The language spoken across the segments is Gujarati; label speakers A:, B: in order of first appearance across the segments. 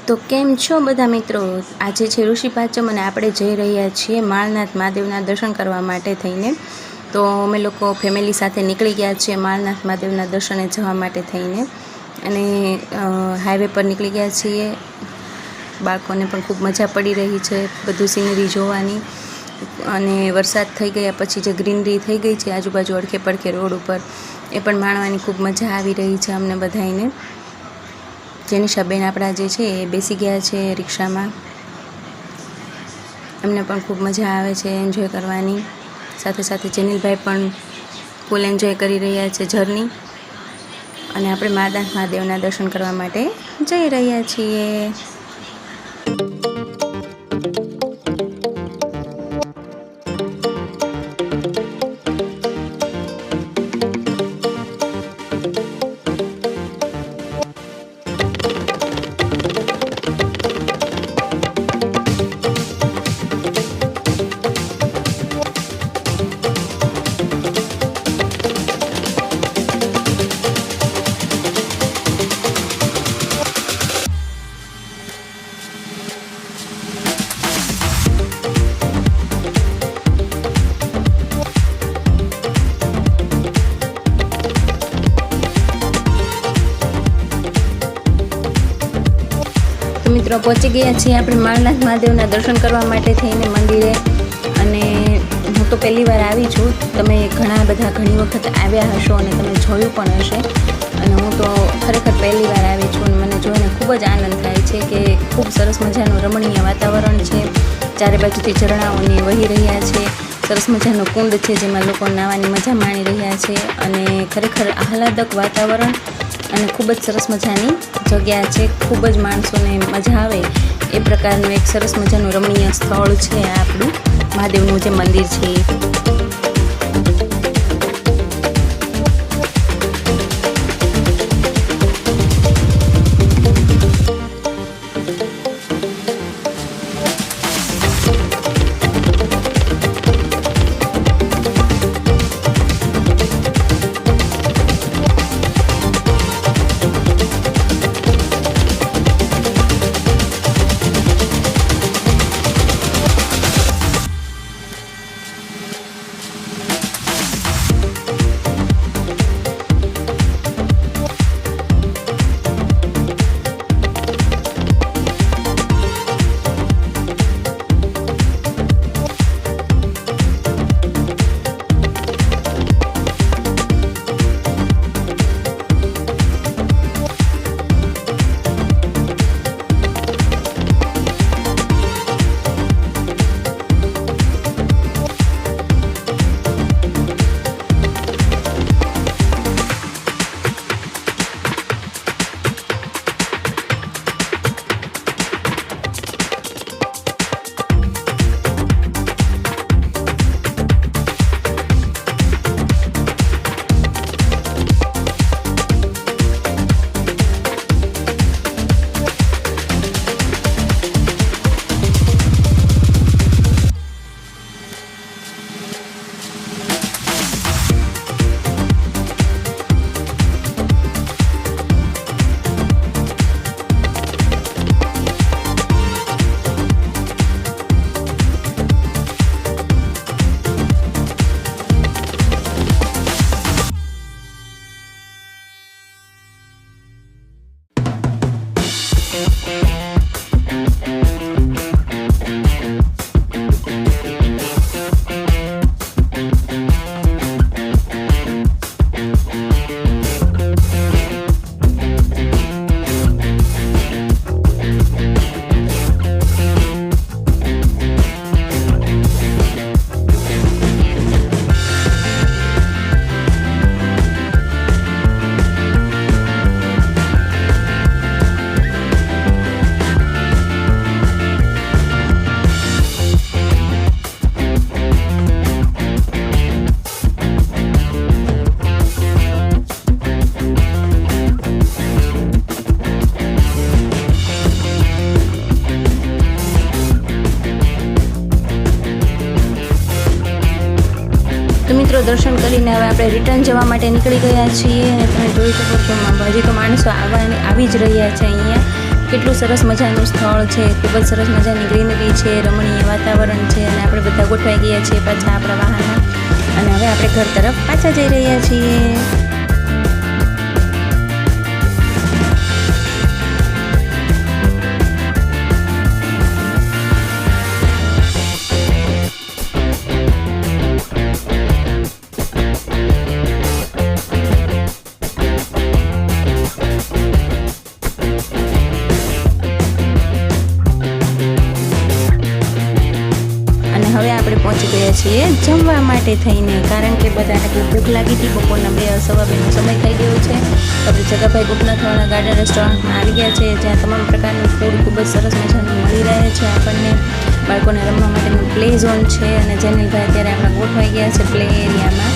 A: તો કેમ છો બધા મિત્રો? આજે છે ઋષિ પાંચમ અને આપણે જઈ રહ્યા છીએ માળનાથ મહાદેવના દર્શન કરવા માટે થઈને. તો અમે લોકો ફેમિલી સાથે નીકળી ગયા છીએ માળનાથ મહાદેવના દર્શને જવા માટે થઈને, અને હાઈવે પર નીકળી ગયા છીએ. બાળકોને પણ ખૂબ મજા પડી રહી છે બધું સિનરી જોવાની, અને વરસાદ થઈ ગયા પછી જે ગ્રીનરી થઈ ગઈ છે આજુબાજુ અડખે પડખે રોડ ઉપર, એ પણ માણવાની ખૂબ મજા આવી રહી છે અમને બધાઈને. જેનિશાબેન આપણા જે છે એ બેસી ગયા છે રિક્ષામાં. એમને પણ ખૂબ મજા આવે છે એન્જોય કરવાની. સાથે સાથે જેનિલભાઈ પણ ફૂલ એન્જોય કરી રહ્યા છે જર્ની. અને આપણે માળનાથ મહાદેવના દર્શન કરવા માટે જઈ રહ્યા છીએ. મિત્રો પહોંચી ગયા છીએ આપણે માળનાથ મહાદેવના દર્શન કરવા માટે થઈને મંદિરે. અને હું તો પહેલી વાર આવી છું, તમે ઘણી વખત આવ્યા હશો અને તમે જોયું પણ હશે. અને હું તો ખરેખર પહેલી વાર આવી છું અને મને જોઈને ખૂબ જ આનંદ થાય છે કે ખૂબ સરસ મજાનું રમણીય વાતાવરણ છે. ચારે બાજુથી ઝરણાઓની વહી રહ્યા છે. સરસ મજાનો કુંડ છે જેમાં લોકો નાહવાની મજા માણી રહ્યા છે. અને ખરેખર આહલાદક વાતાવરણ અને ખૂબ જ સરસ મજાની જગ્યા છે. ખૂબ જ માણસોને મજા આવે એ પ્રકારનું એક સરસ મજાનું રમણીય સ્થળ છે આ આપણું મહાદેવનું જે મંદિર છે. મિત્રો દર્શન કરીને હવે આપણે રિટર્ન જવા માટે નીકળી ગયા છીએ. અને તમે જોઈ શકો છો હજી તો માણસો આવી જ રહ્યા છે અહીંયા. કેટલું સરસ મજાનું સ્થળ છે, ખૂબ જ સરસ મજાની ગ્રીનરી છે, રમણીય વાતાવરણ છે અને આપણે બધા ગોઠવાઈ ગયા છીએ પાછા આપણા વાહનમાં અને હવે આપણે ઘર તરફ પાછા જઈ રહ્યા છીએ. હવે આપણે પહોંચી ગયા છીએ જમવા માટે થઈને, કારણ કે બધાને બહુ ભૂખ લાગી હતી. બપોરના 2:15નો સમય થઈ ગયો છે. આપણે જગાભાઈ ગોપનાથવાળા ગાર્ડન રેસ્ટોરન્ટમાં આવી ગયા છે, જ્યાં તમામ પ્રકારનું ફૂડ ખૂબ જ સરસ મજાનું મળી રહે છે આપણને. બાળકોને રમવા માટેનું પ્લે ઝોન છે અને જેનિલભાઈ અત્યારે આપણે ગોઠવાઈ ગયા છે પ્લે એરિયામાં,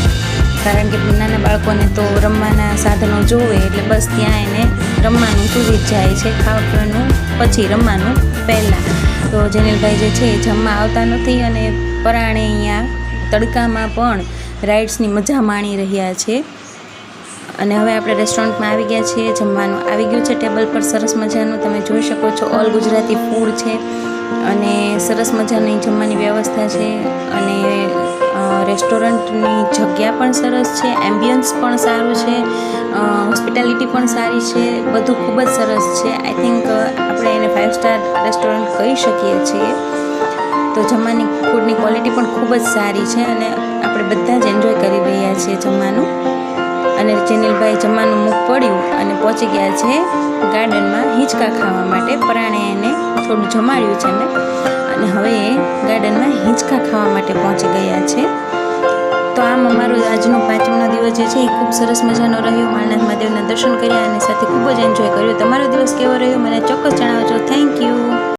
A: કારણ કે નાના બાળકોને તો રમવાના સાધનો જોવે એટલે બસ ત્યાં એને રમવાનું સૂઝી જ જાય છે, ખાવા પીવાનું પછી રમવાનું પહેલાં. તો જેનિલભાઈ જે છે એ જમવા આવતા નથી અને પરાણે અહીંયા તડકામાં પણ રાઇડ્સની મજા માણી રહ્યા છે. અને હવે આપણે રેસ્ટોરન્ટમાં આવી ગયા છીએ. જમવાનું આવી ગયું છે ટેબલ પર સરસ મજાનું, તમે જોઈ શકો છો. ઓલ ગુજરાતી ફૂડ છે અને સરસ મજાની જમવાની વ્યવસ્થા છે અને રેસ્ટોરન્ટની જગ્યા પણ સરસ છે, એમ્બિયન્સ પણ સારું છે, હોસ્પિટાલિટી પણ સારી છે, બધું ખૂબ જ સરસ છે. આઈ થિંક આપણે એને 5 સ્ટાર રેસ્ટોરન્ટ કહી શકીએ છીએ. તો જમવાની ફૂડની ક્વોલિટી પણ ખૂબ જ સારી છે અને આપણે બધા જ એન્જોય કરી રહ્યા છીએ જમવાનું. અને જેનિલભાઈ જમવાનું મુખ પડ્યું અને પહોંચી ગયા છે ગાર્ડનમાં હિંચકા ખાવા માટે. પરાણે એને થોડું જમાડ્યું છે ને અને હવે એ ગાર્ડનમાં હિંચકા ખાવા માટે પહોંચી ગયા છે. તો આમ અમારો આજનો 5મો દિવસ જે છે એ ખૂબ સરસ મજાનો રહ્યો. માળનાથ મહાદેવના દર્શન કર્યા અને સાથે ખૂબ જ એન્જોય કર્યો. તમારો દિવસ કેવો રહ્યો મને ચોક્કસ જણાવજો.